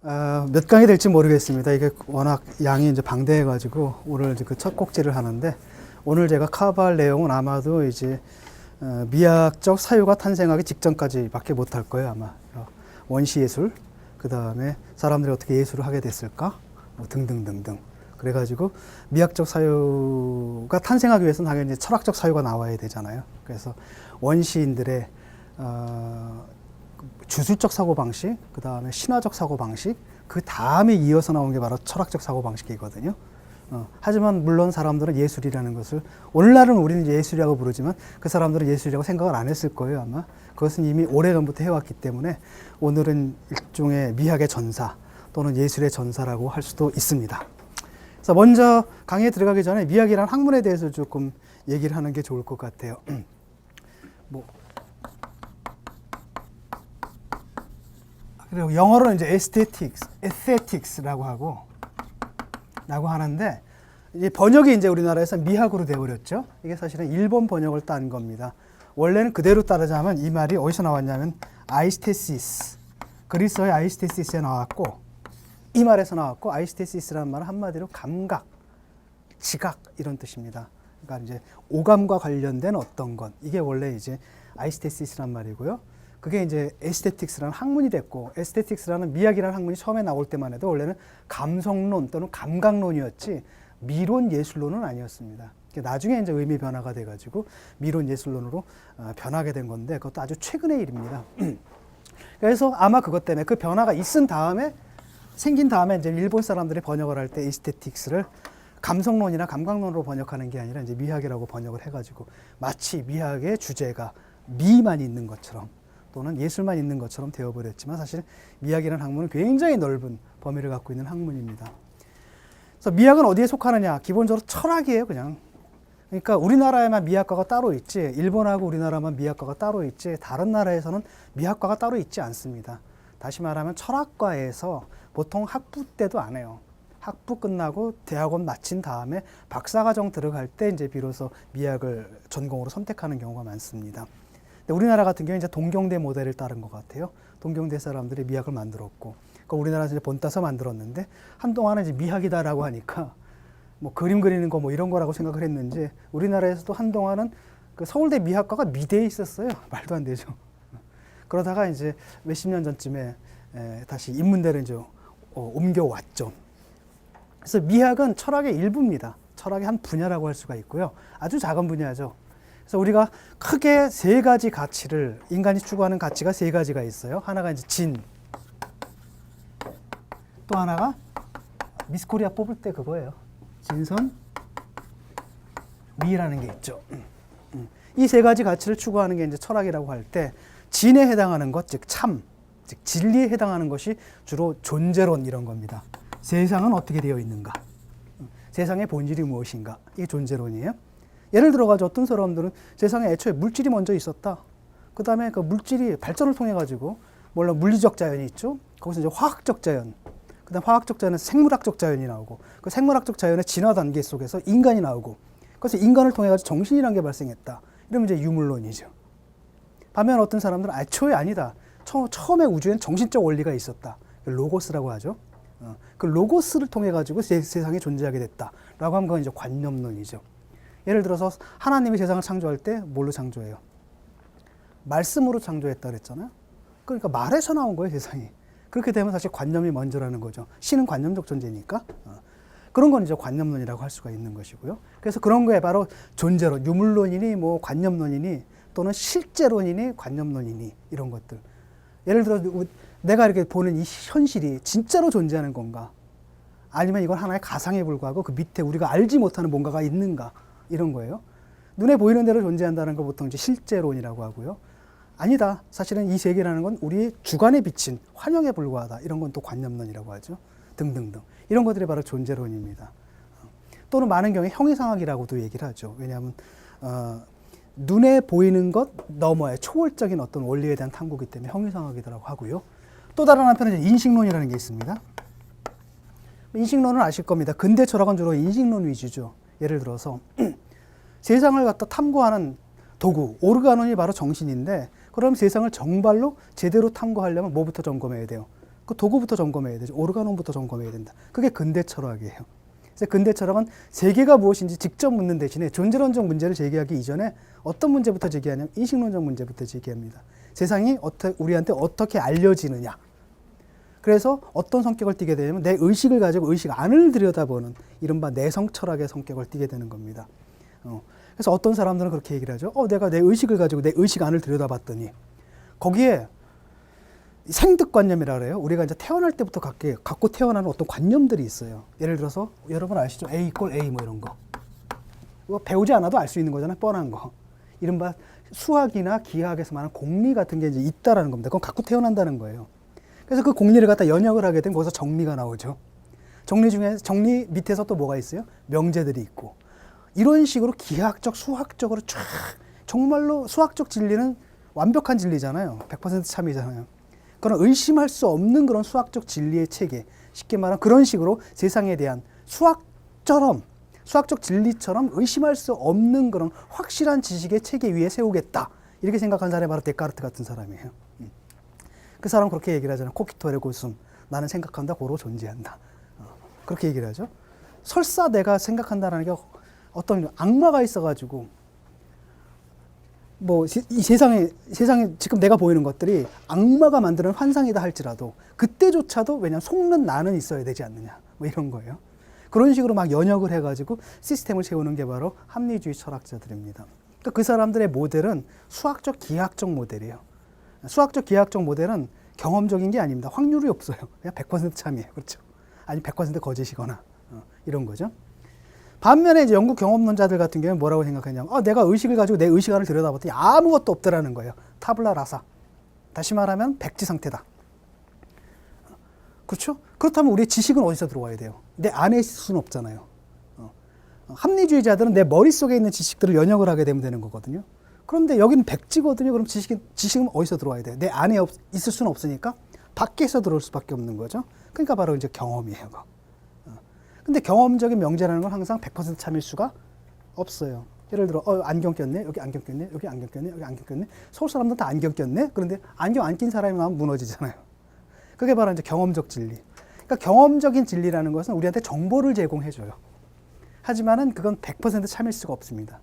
몇 강이 될지 모르겠습니다. 이게 워낙 양이 이제 방대해가지고 오늘 그 첫 꼭지를 하는데, 오늘 제가 커버할 내용은 아마도 이제 미학적 사유가 탄생하기 직전까지밖에 못할 거예요. 아마 원시 예술, 그 다음에 사람들이 어떻게 예술을 하게 됐을까, 뭐 등등등등. 그래가지고 미학적 사유가 탄생하기 위해서는 당연히 철학적 사유가 나와야 되잖아요. 그래서 원시인들의 주술적 사고방식, 그 다음에 신화적 사고방식, 그 다음에 이어서 나온 게 바로 철학적 사고방식이거든요. 하지만 물론 사람들은 예술이라는 것을, 오늘날은 우리는 예술이라고 부르지만 그 사람들은 예술이라고 생각을 안 했을 거예요, 아마. 그것은 이미 오래전부터 해왔기 때문에 오늘은 일종의 미학의 전사 또는 예술의 전사라고 할 수도 있습니다. 그래서 먼저 강의에 들어가기 전에 미학이라는 학문에 대해서 조금 얘기를 하는 게 좋을 것 같아요. 그리고 영어로는 이제 aesthetics라고 하는데, 이 번역이 이제 우리나라에서 미학으로 되어버렸죠. 이게 사실은 일본 번역을 딴 겁니다. 원래는 그대로 따르자면 이 말이 어디서 나왔냐면 아이스테시스, 그리스어의 아이스테시스에 나왔고, 이 말에서 나왔고, 아이스테시스라는 말은 한마디로 감각, 지각 이런 뜻입니다. 그러니까 이제 오감과 관련된 어떤 것, 이게 원래 이제 아이스테시스란 말이고요. 그게 이제 에스테틱스라는 학문이 됐고, 에스테틱스라는 미학이라는 학문이 처음에 나올 때만 해도 원래는 감성론 또는 감각론이었지 미론 예술론은 아니었습니다. 나중에 이제 의미 변화가 돼가지고 미론 예술론으로 변하게 된 건데, 그것도 아주 최근의 일입니다. 그래서 아마 그것 때문에 그 변화가 생긴 다음에 이제 일본 사람들이 번역을 할 때 에스테틱스를 감성론이나 감각론으로 번역하는 게 아니라 이제 미학이라고 번역을 해가지고 마치 미학의 주제가 미만 있는 것처럼 또는 예술만 있는 것처럼 되어버렸지만, 사실 미학이라는 학문은 굉장히 넓은 범위를 갖고 있는 학문입니다. 그래서 미학은 어디에 속하느냐? 기본적으로 철학이에요, 그냥. 그러니까 우리나라에만 미학과가 따로 있지, 일본하고 우리나라만 미학과가 따로 있지, 다른 나라에서는 미학과가 따로 있지 않습니다. 다시 말하면 철학과에서 보통 학부 때도 안 해요. 학부 끝나고 대학원 마친 다음에 박사과정 들어갈 때 이제 비로소 미학을 전공으로 선택하는 경우가 많습니다. 우리나라 같은 경우는 이제 동경대 모델을 따른 것 같아요. 동경대 사람들이 미학을 만들었고, 그러니까 우리나라에서 이제 본따서 만들었는데, 한동안은 이제 미학이다라고 하니까 뭐 그림 그리는 거 뭐 이런 거라고 생각을 했는지, 우리나라에서도 한동안은 그 서울대 미학과가 미대에 있었어요. 말도 안 되죠. 그러다가 이제 몇십 년 전쯤에 다시 인문대로 이제 옮겨왔죠. 그래서 미학은 철학의 일부입니다. 철학의 한 분야라고 할 수가 있고요. 아주 작은 분야죠. 그래서 우리가 크게 세 가지 가치를, 인간이 추구하는 가치가 세 가지가 있어요. 하나가 이제 진, 또 하나가 미스코리아 뽑을 때 그거예요. 진선, 미라는 게 있죠. 이 세 가지 가치를 추구하는 게 이제 철학이라고 할 때, 진에 해당하는 것, 즉 참, 즉 진리에 해당하는 것이 주로 존재론 이런 겁니다. 세상은 어떻게 되어 있는가? 세상의 본질이 무엇인가? 이게 존재론이에요. 예를 들어가지고 어떤 사람들은 세상에 애초에 물질이 먼저 있었다. 그 다음에 그 물질이 발전을 통해 가지고 물론 물리적 자연이 있죠. 거기서 이제 화학적 자연, 그 다음 화학적 자연에서 생물학적 자연이 나오고, 그 생물학적 자연의 진화 단계 속에서 인간이 나오고, 그래서 인간을 통해 가지고 정신이라는 게 발생했다. 이러면 이제 유물론이죠. 반면 어떤 사람들은 애초에 아니다. 처음에 우주엔 정신적 원리가 있었다. 로고스라고 하죠. 그 로고스를 통해 가지고 세상이 존재하게 됐다라고 하면 그건 이제 관념론이죠. 예를 들어서 하나님이 세상을 창조할 때 뭘로 창조해요? 말씀으로 창조했다 그랬잖아요. 그러니까 말에서 나온 거예요, 세상이. 그렇게 되면 사실 관념이 먼저라는 거죠. 신은 관념적 존재니까. 그런 건 이제 관념론이라고 할 수가 있는 것이고요. 그래서 그런 거에 바로 존재론, 유물론이니 뭐 관념론이니 또는 실제론이니 관념론이니 이런 것들. 예를 들어 내가 이렇게 보는 이 현실이 진짜로 존재하는 건가? 아니면 이건 하나의 가상에 불과하고 그 밑에 우리가 알지 못하는 뭔가가 있는가? 이런 거예요. 눈에 보이는 대로 존재한다는 걸 보통 이제 실제론이라고 하고요. 아니다. 사실은 이 세계라는 건 우리의 주관에 비친 환영에 불과하다. 이런 건 또 관념론이라고 하죠. 등등등. 이런 것들이 바로 존재론입니다. 또는 많은 경우에 형이상학이라고도 얘기를 하죠. 왜냐하면 눈에 보이는 것 너머의 초월적인 어떤 원리에 대한 탐구이기 때문에 형이상학이라고 하고요. 또 다른 한편은 이제 인식론이라는 게 있습니다. 인식론은 아실 겁니다. 근대 철학은 주로 인식론 위주죠. 예를 들어서 세상을 갖다 탐구하는 도구, 오르가논이 바로 정신인데, 그럼 세상을 정발로 제대로 탐구하려면 뭐부터 점검해야 돼요? 그 도구부터 점검해야 되죠. 오르가논부터 점검해야 된다. 그게 근대 철학이에요. 그래서 근대 철학은 세계가 무엇인지 직접 묻는 대신에 존재론적 문제를 제기하기 이전에 어떤 문제부터 제기하냐면 인식론적 문제부터 제기합니다. 세상이 우리한테 어떻게 알려지느냐. 그래서 어떤 성격을 띠게 되냐면 내 의식을 가지고 의식 안을 들여다보는 이른바 내성 철학의 성격을 띠게 되는 겁니다. 그래서 어떤 사람들은 그렇게 얘기를 하죠. 내가 내 의식을 가지고 내 의식 안을 들여다봤더니 거기에 생득관념이라 그래요. 우리가 이제 태어날 때부터 갖고 태어나는 어떤 관념들이 있어요. 예를 들어서 여러분 아시죠? A = A 뭐 이런 거. 배우지 않아도 알 수 있는 거잖아요. 뻔한 거. 이른바 수학이나 기하학에서 말하는 공리 같은 게 이제 있다라는 겁니다. 그건 갖고 태어난다는 거예요. 그래서 그 공리를 갖다 연역을 하게 되면 거기서 정리가 나오죠. 정리 밑에서 또 뭐가 있어요? 명제들이 있고. 이런 식으로 기하학적, 수학적으로 쫙 정말로 수학적 진리는 완벽한 진리잖아요. 100% 참이잖아요. 그런 의심할 수 없는 그런 수학적 진리의 체계, 쉽게 말하면 그런 식으로 세상에 대한 수학적 진리처럼 의심할 수 없는 그런 확실한 지식의 체계 위에 세우겠다. 이렇게 생각한 사람이 바로 데카르트 같은 사람이에요. 그 사람은 그렇게 얘기를 하잖아요. 코기토 에르고 숨. 나는 생각한다, 고로 존재한다. 그렇게 얘기를 하죠. 설사 내가 생각한다는 게 어떤 악마가 있어가지고 뭐 이 세상에 지금 내가 보이는 것들이 악마가 만드는 환상이다 할지라도 그때조차도 왜냐면 속는 나는 있어야 되지 않느냐 뭐 이런 거예요. 그런 식으로 막 연역을 해가지고 시스템을 세우는 게 바로 합리주의 철학자들입니다. 그러니까 그 사람들의 모델은 수학적 기하학적 모델이에요. 수학적 기하학적 모델은 경험적인 게 아닙니다. 확률이 없어요. 그냥 100% 참이에요. 그렇죠? 아니 100% 거짓이거나 이런 거죠. 반면에 이제 영국 경험론자들 같은 경우는 뭐라고 생각하냐면 내가 의식을 가지고 내 의식 안을 들여다봤더니 아무것도 없더라는 거예요. 타블라 라사. 다시 말하면 백지 상태다. 그렇죠? 그렇다면 우리의 지식은 어디서 들어와야 돼요? 내 안에 있을 수는 없잖아요. 합리주의자들은 내 머릿속에 있는 지식들을 연역을 하게 되면 되는 거거든요. 그런데 여기는 백지거든요. 그럼 지식은 어디서 들어와야 돼요? 내 안에 있을 수는 없으니까 밖에서 들어올 수밖에 없는 거죠. 그러니까 바로 이제 경험이에요. 근데 경험적인 명제라는 건 항상 100% 참일 수가 없어요. 예를 들어 안경 꼈네, 여기 안경 꼈네, 여기 안경 꼈네, 여기 안경 꼈네. 서울 사람들 다 안경 꼈네. 그런데 안경 안 낀 사람이 나오면 무너지잖아요. 그게 바로 이제 경험적 진리. 그러니까 경험적인 진리라는 것은 우리한테 정보를 제공해줘요. 하지만은 그건 100% 참일 수가 없습니다.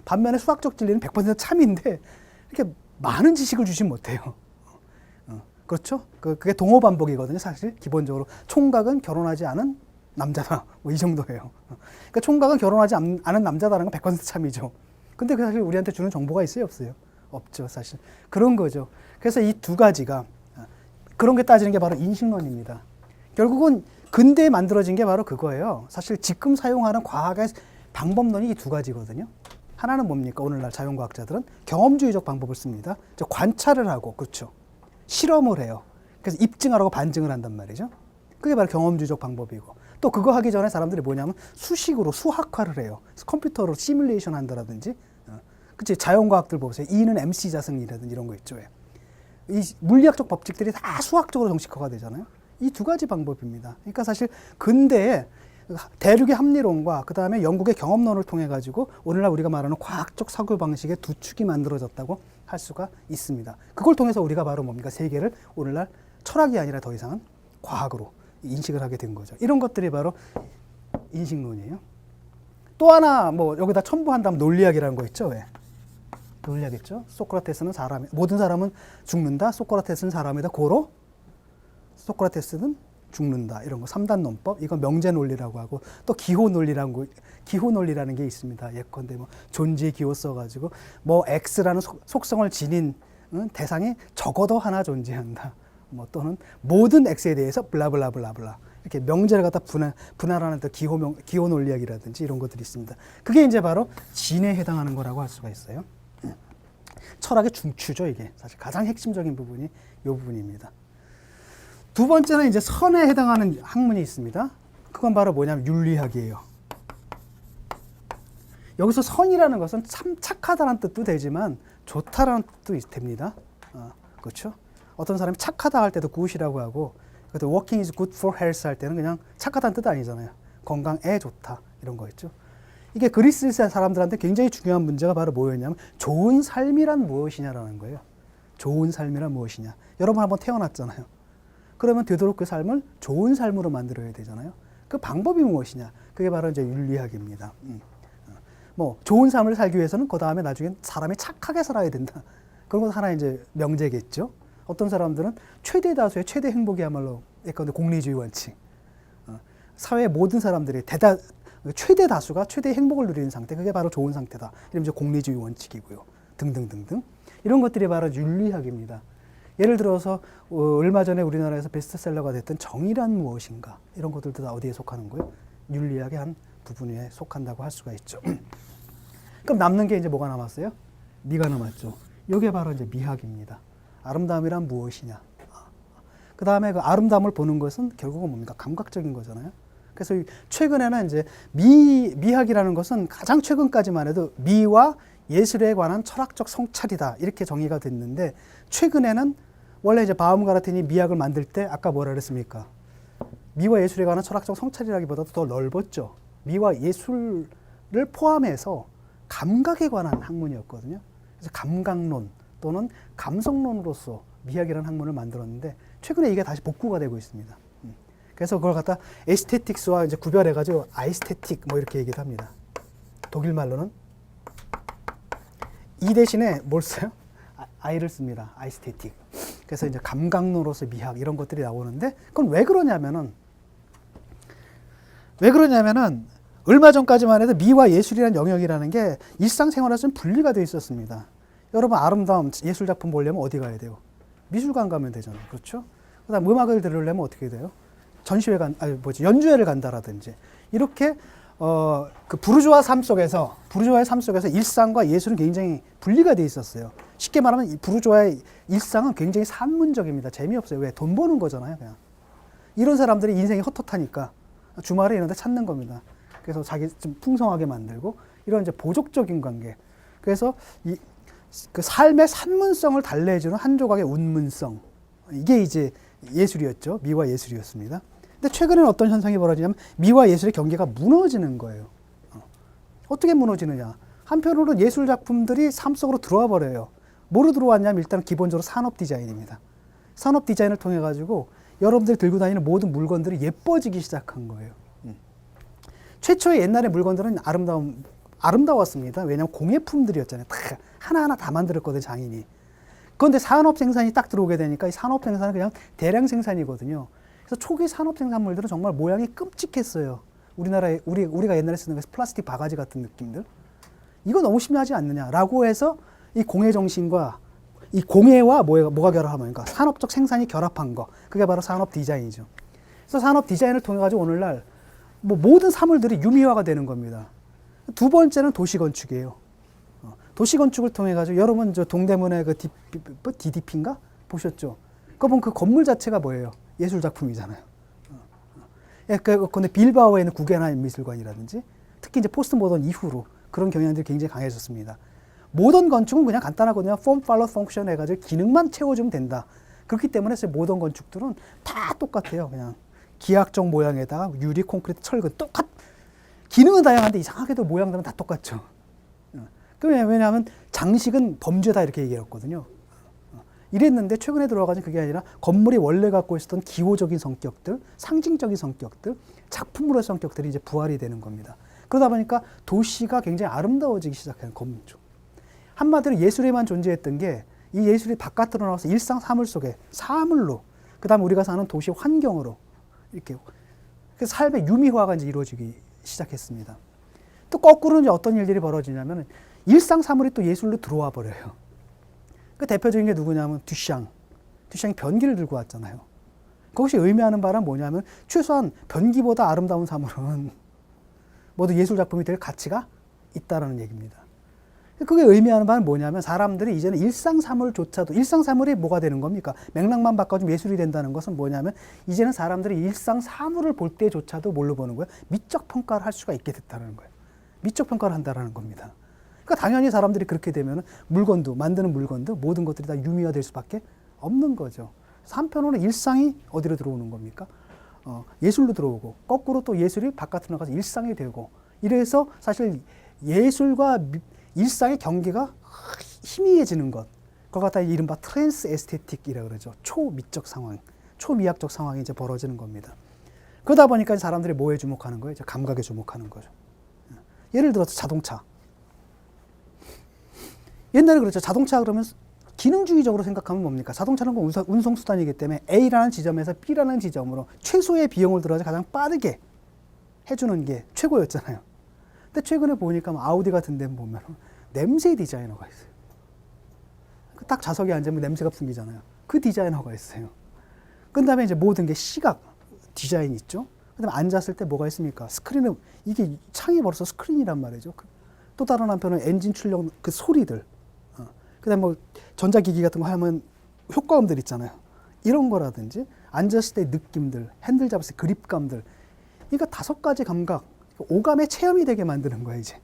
반면에 수학적 진리는 100% 참인데 이렇게 많은 지식을 주진 못해요. 그렇죠? 그게 동호 반복이거든요. 사실 기본적으로 총각은 결혼하지 않은 남자다. 뭐 이 정도예요. 그러니까 총각은 결혼하지 않은 남자다라는 건 100% 참이죠. 근데 그 사실 우리한테 주는 정보가 있어요, 없어요? 없죠, 사실. 그런 거죠. 그래서 이 두 가지가 그런 게 따지는 게 바로 인식론입니다. 결국은 근대에 만들어진 게 바로 그거예요. 사실 지금 사용하는 과학의 방법론이 이 두 가지거든요. 하나는 뭡니까? 오늘날 자연과학자들은 경험주의적 방법을 씁니다. 관찰을 하고, 그렇죠. 실험을 해요. 그래서 입증하라고 반증을 한단 말이죠. 그게 바로 경험주의적 방법이고. 또 그거 하기 전에 사람들이 뭐냐면 수식으로 수학화를 해요. 컴퓨터로 시뮬레이션 한다라든지. 그치? 자연과학들 보세요. E는 MC 자승이라든지 이런 거 있죠. 이 물리학적 법칙들이 다 수학적으로 정식화가 되잖아요. 이 두 가지 방법입니다. 그러니까 사실 근대에 대륙의 합리론과 그 다음에 영국의 경험론을 통해 가지고 오늘날 우리가 말하는 과학적 사고 방식의 두 축이 만들어졌다고 할 수가 있습니다. 그걸 통해서 우리가 바로 뭡니까? 세계를 오늘날 철학이 아니라 더 이상은 과학으로 인식을 하게 된 거죠. 이런 것들이 바로 인식론이에요. 또 하나 뭐 여기다 첨부한다면 논리학이라는 거 있죠. 왜? 논리학 있죠. 소크라테스는 모든 사람은 죽는다. 소크라테스는 사람이다. 고로 소크라테스는 죽는다. 이런 거 3단 논법. 이건 명제 논리라고 하고 또 기호 논리라는 게 있습니다. 예컨대 뭐 존재 기호 써 가지고 뭐 X라는 속성을 지닌 대상이 적어도 하나 존재한다. 뭐 또는 모든 X에 대해서 블라블라블라블라 이렇게 명제를 갖다 분할하는 또 기호 논리학이라든지 이런 것들이 있습니다. 그게 이제 바로 진에 해당하는 거라고 할 수가 있어요. 철학의 중추죠, 이게. 사실 가장 핵심적인 부분이 이 부분입니다. 두 번째는 이제 선에 해당하는 학문이 있습니다. 그건 바로 뭐냐면 윤리학이에요. 여기서 선이라는 것은 참 착하다는 뜻도 되지만 좋다라는 뜻도 됩니다. 그렇죠? 어떤 사람이 착하다 할 때도 good이라고 하고 working is good for health 할 때는 그냥 착하다는 뜻 아니잖아요. 건강에 좋다 이런 거 있죠. 이게 그리스 사람들한테 굉장히 중요한 문제가 바로 뭐였냐면 좋은 삶이란 무엇이냐라는 거예요. 좋은 삶이란 무엇이냐. 여러분 한번 태어났잖아요. 그러면 되도록 그 삶을 좋은 삶으로 만들어야 되잖아요. 그 방법이 무엇이냐? 그게 바로 이제 윤리학입니다. 뭐 좋은 삶을 살기 위해서는 그 다음에 나중에 사람이 착하게 살아야 된다. 그런 건 하나의 이제 명제겠죠. 어떤 사람들은 최대 다수의 최대 행복이야말로 예컨대 공리주의 원칙. 사회의 모든 사람들이 최대 다수가 최대 행복을 누리는 상태, 그게 바로 좋은 상태다. 이러면 이제 공리주의 원칙이고요. 등등등등. 이런 것들이 바로 윤리학입니다. 예를 들어서 얼마 전에 우리나라에서 베스트셀러가 됐던 정의란 무엇인가, 이런 것들도 다 어디에 속하는 거예요? 윤리학의 한 부분에 속한다고 할 수가 있죠. 그럼 남는 게 이제 뭐가 남았어요? 미가 남았죠. 이게 바로 이제 미학입니다. 아름다움이란 무엇이냐? 그 다음에 그 아름다움을 보는 것은 결국은 뭡니까? 감각적인 거잖아요. 그래서 최근에는 이제 미학이라는 것은 가장 최근까지만 해도 미와 예술에 관한 철학적 성찰이다, 이렇게 정의가 됐는데, 최근에는 원래 이제 바움가르텐이 미학을 만들 때 아까 뭐라 그랬습니까? 미와 예술에 관한 철학적 성찰이라기보다도 더 넓었죠. 미와 예술을 포함해서 감각에 관한 학문이었거든요. 그래서 감각론 또는 감성론으로서 미학이라는 학문을 만들었는데, 최근에 이게 다시 복구가 되고 있습니다. 그래서 그걸 갖다 에스테틱스와 이제 구별해가지고 아이스테틱 뭐 이렇게 얘기를 합니다. 독일 말로는 이 대신에 뭘 써요? 아이를 씁니다. 아이스테틱. 그래서 이제 감각론으로서 미학 이런 것들이 나오는데, 그건 왜 그러냐면은 얼마 전까지만 해도 미와 예술이라는 영역이라는 게 일상생활에서 좀 분리가 되어 있었습니다. 여러분 아름다움 예술 작품 보려면 어디 가야 돼요? 미술관 가면 되잖아요. 그렇죠? 그다음 음악을 들으려면 어떻게 돼요? 연주회를 간다라든지 이렇게 그 부르주아의 삶 속에서 일상과 예술은 굉장히 분리가 돼 있었어요. 쉽게 말하면 이 부르주아의 일상은 굉장히 산문적입니다. 재미없어요. 왜? 돈 버는 거잖아요, 그냥. 이런 사람들이 인생이 헛헛하니까 주말에 이런 데 찾는 겁니다. 그래서 자기 좀 풍성하게 만들고 이런 이제 보족적인 관계. 그래서 그 삶의 산문성을 달래주는 한 조각의 운문성. 이게 이제 예술이었죠. 미와 예술이었습니다. 근데 최근에는 어떤 현상이 벌어지냐면 미와 예술의 경계가 무너지는 거예요. 어떻게 무너지느냐? 한편으로는 예술 작품들이 삶 속으로 들어와 버려요. 뭐로 들어왔냐면 일단 기본적으로 산업 디자인입니다. 산업 디자인을 통해 가지고 여러분들이 들고 다니는 모든 물건들이 예뻐지기 시작한 거예요. 최초의 옛날의 물건들은 아름다웠습니다. 왜냐하면 공예품들이었잖아요. 다 하나하나 다 만들었거든요, 장인이. 그런데 산업 생산이 딱 들어오게 되니까 이 산업 생산은 그냥 대량 생산이거든요. 그래서 초기 산업 생산물들은 정말 모양이 끔찍했어요. 우리가 옛날에 쓰는 플라스틱 바가지 같은 느낌들. 이거 너무 심하지 않느냐라고 해서 이 공예 정신과 이 공예와 뭐가 결합하면, 그러니까 산업적 생산이 결합한 거. 그게 바로 산업 디자인이죠. 그래서 산업 디자인을 통해 가지고 오늘날 모든 사물들이 유미화가 되는 겁니다. 두 번째는 도시 건축이에요. 도시 건축을 통해 가지고 여러분 저 동대문의 그 DDP인가 보셨죠? 그거 보면 그 건물 자체가 뭐예요? 예술 작품이잖아요. 근데 빌바오에 있는 구겐하임 미술관이라든지 특히 이제 포스트 모던 이후로 그런 경향들이 굉장히 강해졌습니다. 모던 건축은 그냥 간단하거든요. 폼 팔로 펑션 해가지고 기능만 채워주면 된다. 그렇기 때문에 모던 건축들은 다 똑같아요. 그냥 기하학적 모양에다가 유리, 콘크리트, 철근 기능은 다양한데 이상하게도 모양들은 다 똑같죠. 왜냐하면 장식은 범죄다 이렇게 얘기했거든요. 이랬는데 최근에 들어와가지고 그게 아니라 건물이 원래 갖고 있었던 기호적인 성격들, 상징적인 성격들, 작품으로의 성격들이 이제 부활이 되는 겁니다. 그러다 보니까 도시가 굉장히 아름다워지기 시작하는 건물죠. 한마디로 예술에만 존재했던 게 이 예술이 바깥으로 나와서 일상 사물 속에 사물로, 그 다음에 우리가 사는 도시 환경으로 이렇게 그래서 삶의 유미화가 이제 이루어지기 시작했습니다. 또 거꾸로는 이제 어떤 일들이 벌어지냐면 일상 사물이 또 예술로 들어와 버려요. 그 대표적인 게 누구냐면 듀샹이 변기를 들고 왔잖아요. 그것이 의미하는 바는 뭐냐면 최소한 변기보다 아름다운 사물은 모두 예술 작품이 될 가치가 있다라는 얘기입니다. 그게 의미하는 바는 뭐냐면 사람들이 이제는 일상 사물이 뭐가 되는 겁니까? 맥락만 바꿔주면 예술이 된다는 것은 뭐냐면 이제는 사람들이 일상 사물을 볼 때조차도 뭘로 보는 거예요? 미적 평가를 할 수가 있게 됐다는 거예요. 미적 평가를 한다는 겁니다. 그러니까 당연히 사람들이 그렇게 되면 만드는 물건도 모든 것들이 다 유미화될 수밖에 없는 거죠. 그래서 한편으로는 일상이 어디로 들어오는 겁니까? 예술로 들어오고 거꾸로 또 예술이 바깥으로 나가서 일상이 되고 이래서 사실 예술과 일상의 경계가 희미해지는 것. 그걸 갖다 이른바 트랜스 에스테틱이라고 그러죠. 초미적 상황. 초미학적 상황이 이제 벌어지는 겁니다. 그러다 보니까 사람들이 뭐에 주목하는 거예요? 이제 감각에 주목하는 거죠. 예를 들어서 자동차. 옛날에 그랬죠. 자동차 그러면 기능주의적으로 생각하면 뭡니까? 자동차는 운송수단이기 때문에 A라는 지점에서 B라는 지점으로 최소의 비용을 들어서 가장 빠르게 해주는 게 최고였잖아요. 근데 최근에 보니까 아우디 같은 데 보면 냄새 디자이너가 있어요. 딱 좌석에 앉으면 냄새가 풍기잖아요. 그 디자이너가 있어요. 그 다음에 이제 모든 게 시각 디자인 있죠. 그 다음에 앉았을 때 뭐가 있습니까? 스크린은, 이게 창이 벌써 스크린이란 말이죠. 또 다른 한편은 엔진 출력 그 소리들. 그 다음에 뭐 전자기기 같은 거 하면 효과음들 있잖아요. 이런 거라든지 앉았을 때 느낌들, 핸들 잡았을 때 그립감들. 그러니까 5가지 감각, 오감의 체험이 되게 만드는 거예요, 이제.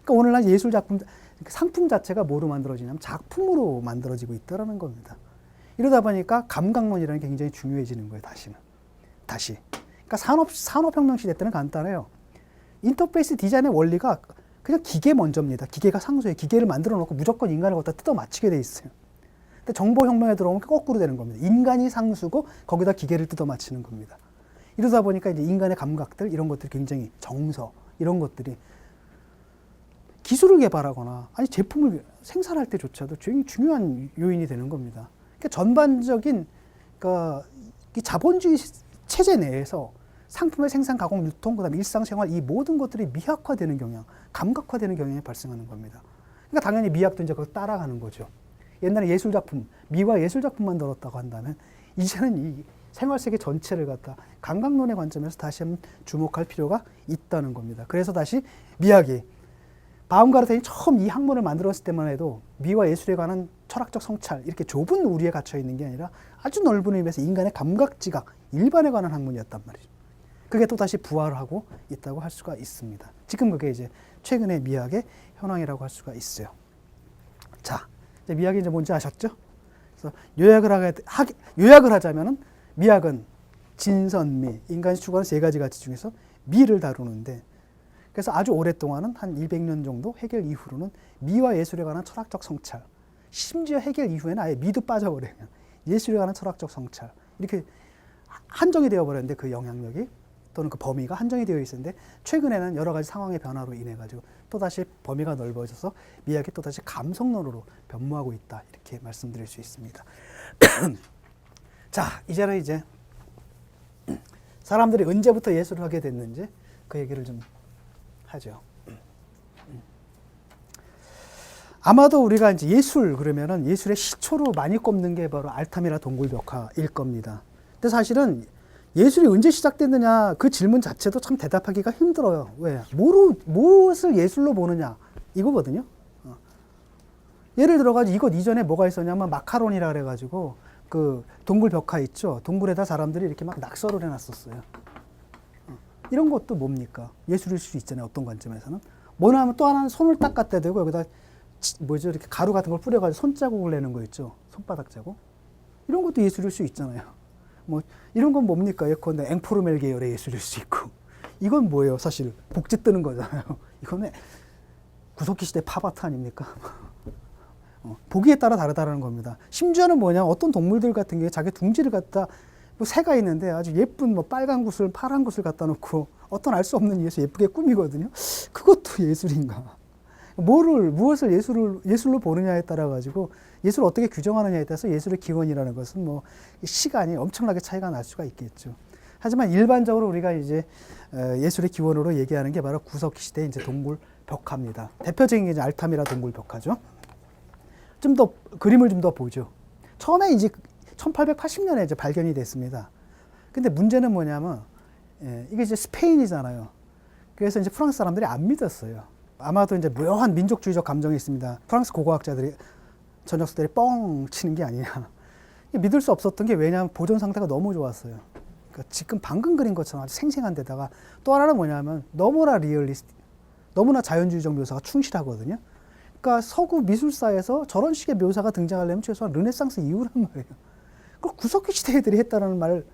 그러니까 오늘날 예술 작품, 상품 자체가 뭐로 만들어지냐면 작품으로 만들어지고 있다는 겁니다. 이러다 보니까 감각론이라는 게 굉장히 중요해지는 거예요, 다시. 그러니까 산업혁명 시대 때는 간단해요. 인터페이스 디자인의 원리가 그냥 기계 먼저입니다. 기계가 상수예요. 기계를 만들어 놓고 무조건 인간을 갖다 뜯어 맞추게 돼 있어요. 근데 정보혁명에 들어오면 거꾸로 되는 겁니다. 인간이 상수고 거기다 기계를 뜯어 맞추는 겁니다. 이러다 보니까 이제 인간의 감각들, 이런 것들이 굉장히 정서, 이런 것들이 기술을 개발하거나 아니 제품을 생산할 때조차도 굉장히 중요한 요인이 되는 겁니다. 그러니까 전반적인 그러니까 이 자본주의 체제 내에서 상품의 생산, 가공, 유통, 그다음에 일상생활 이 모든 것들이 미학화되는 경향, 감각화되는 경향이 발생하는 겁니다. 그러니까 당연히 미학도 이제 그걸 따라가는 거죠. 옛날에 예술작품, 미와 예술작품만 들었다고 한다면 이제는 이 생활세계 전체를 갖다 감각론의 관점에서 다시 한번 주목할 필요가 있다는 겁니다. 그래서 다시 미학이 바움가르텐이 처음 이 학문을 만들었을 때만 해도 미와 예술에 관한 철학적 성찰, 이렇게 좁은 우리에 갇혀 있는 게 아니라 아주 넓은 의미에서 인간의 감각, 지각, 일반에 관한 학문이었단 말이죠. 그게 또 다시 부활하고 있다고 할 수가 있습니다. 지금 그게 이제 최근의 미학의 현황이라고 할 수가 있어요. 자, 이제 미학이 이제 뭔지 아셨죠? 그래서 요약을 하자면은 미학은 진선미, 인간이 추구하는 3가지 가치 중에서 미를 다루는데, 그래서 아주 오랫동안은 한 200년 정도 해결 이후로는 미와 예술에 관한 철학적 성찰, 심지어 해결 이후에는 아예 미도 빠져버려요. 예술에 관한 철학적 성찰, 이렇게 한정이 되어버렸는데 그 영향력이 또는 그 범위가 한정이 되어 있었는데, 최근에는 여러 가지 상황의 변화로 인해 가지고 또다시 범위가 넓어져서 미학이 또다시 감성론으로 변모하고 있다, 이렇게 말씀드릴 수 있습니다. 자, 이제는 이제 사람들이 언제부터 예술을 하게 됐는지 그 얘기를 좀 하죠. 아마도 우리가 이제 예술 그러면은 예술의 시초로 많이 꼽는 게 바로 알타미라 동굴벽화일 겁니다. 근데 사실은 예술이 언제 시작됐느냐 그 질문 자체도 참 대답하기가 힘들어요. 왜? 무엇을 예술로 보느냐 이거거든요. 예를 들어가지고 이것 이전에 뭐가 있었냐면 마카로니라 그래가지고 그 동굴 벽화 있죠. 동굴에다 사람들이 이렇게 막 낙서를 해놨었어요. 이런 것도 뭡니까? 예술일 수 있잖아요. 어떤 관점에서는. 뭐냐 하면 또 하나는 손을 닦았다 대고 여기다 뭐죠? 이렇게 가루 같은 걸 뿌려가지고 손자국을 내는 거 있죠. 손바닥 자국. 이런 것도 예술일 수 있잖아요. 뭐 이런 건 뭡니까? 예컨대 앵포르멜 계열의 예술일 수 있고. 이건 뭐예요? 사실 복지 뜨는 거잖아요. 이거는 구석기 시대 팝아트 아닙니까? 보기에 따라 다르다는 겁니다. 심지어는 뭐냐, 어떤 동물들 같은 게 자기 둥지를 갖다 뭐 새가 있는데 아주 예쁜 뭐 빨간 구슬, 파란 구슬 갖다 놓고 어떤 알 수 없는 이유에서 예쁘게 꾸미거든요. 그것도 예술인가? 무엇을 예술로 보느냐에 따라 가지고 예술을 어떻게 규정하느냐에 따라서 예술의 기원이라는 것은 뭐 시간이 엄청나게 차이가 날 수가 있겠죠. 하지만 일반적으로 우리가 이제 예술의 기원으로 얘기하는 게 바로 구석기 시대 이제 동굴 벽화입니다. 대표적인 게 이제 알타미라 동굴 벽화죠. 좀 더 그림을 좀 더 보죠. 처음에 이제 1880년에 이제 발견이 됐습니다. 근데 문제는 뭐냐면 이게 이제 스페인이잖아요. 그래서 이제 프랑스 사람들이 안 믿었어요. 아마도 이제 묘한 민족주의적 감정이 있습니다. 프랑스 고고학자들이 전역수들이 뻥 치는 게 아니냐. 믿을 수 없었던 게 왜냐하면 보존 상태가 너무 좋았어요. 그러니까 지금 방금 그린 것처럼 아주 생생한 데다가 또 하나는 뭐냐면 너무나 너무나 자연주의적 묘사가 충실하거든요. 그러니까 서구 미술사에서 저런 식의 묘사가 등장하려면 최소한 르네상스 이후란 말이에요. 그걸 구석기 시대 애들이 했다는 말,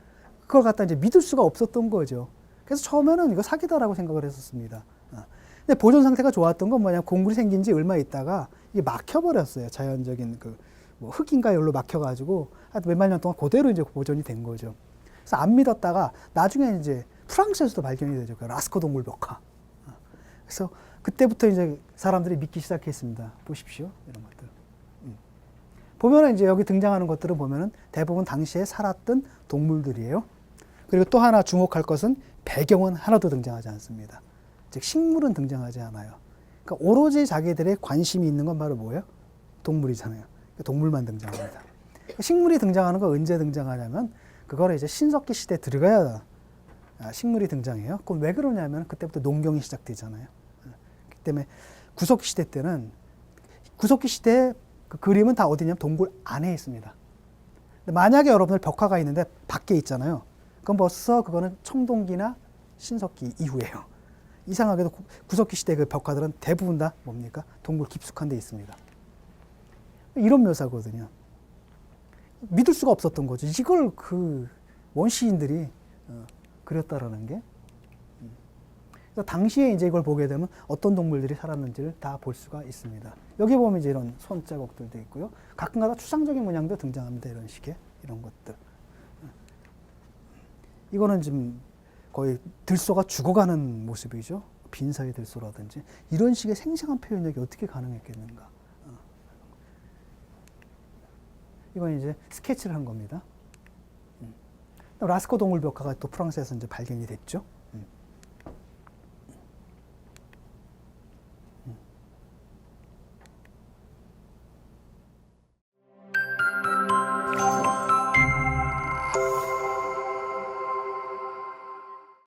그걸 갖다 이제 믿을 수가 없었던 거죠. 그래서 처음에는 이거 사기다라고 생각을 했었습니다. 근데 보존 상태가 좋았던 건 뭐냐, 공물이 생긴 지 얼마 있다가 이게 막혀버렸어요. 자연적인 그 뭐 흙인가 열로 막혀가지고 한 몇만 년 동안 그대로 이제 보존이 된 거죠. 그래서 안 믿었다가 나중에 이제 프랑스에서도 발견이 되죠. 그 라스코 동물 벽화. 그래서 그때부터 이제 사람들이 믿기 시작했습니다. 보십시오. 이런 것들. 보면은 이제 여기 등장하는 것들을 보면은 대부분 당시에 살았던 동물들이에요. 그리고 또 하나 주목할 것은 배경은 하나도 등장하지 않습니다. 즉 식물은 등장하지 않아요. 그러니까 오로지 자기들의 관심이 있는 건 바로 뭐예요? 동물이잖아요. 동물만 등장합니다. 식물이 등장하는 거 언제 등장하냐면 그거를 이제 신석기 시대에 들어가야 식물이 등장해요. 그럼 왜 그러냐면 그때부터 농경이 시작되잖아요. 그렇기 때문에 구석기 시대 때는 구석기 시대에 그 그림은 다 어디냐면 동굴 안에 있습니다. 근데 만약에 여러분들 벽화가 있는데 밖에 있잖아요. 그럼 벌써 그거는 청동기나 신석기 이후예요. 이상하게도 구석기 시대 그 벽화들은 대부분 다 뭡니까? 동굴 깊숙한 데 있습니다. 이런 묘사거든요. 믿을 수가 없었던 거죠. 이걸 그 원시인들이 그렸다라는 게. 그래서 당시에 이제 이걸 보게 되면 어떤 동물들이 살았는지를 다 볼 수가 있습니다. 여기 보면 이제 이런 손자국들도 있고요. 가끔가다 추상적인 문양도 등장합니다. 이런 식의 이런 것들. 이거는 지금 거의 들소가 죽어가는 모습이죠. 빈사의 들소라든지 이런 식의 생생한 표현력이 어떻게 가능했겠는가. 이건 이제 스케치를 한 겁니다. 라스코 동물 벽화가 또 프랑스에서 이제 발견이 됐죠.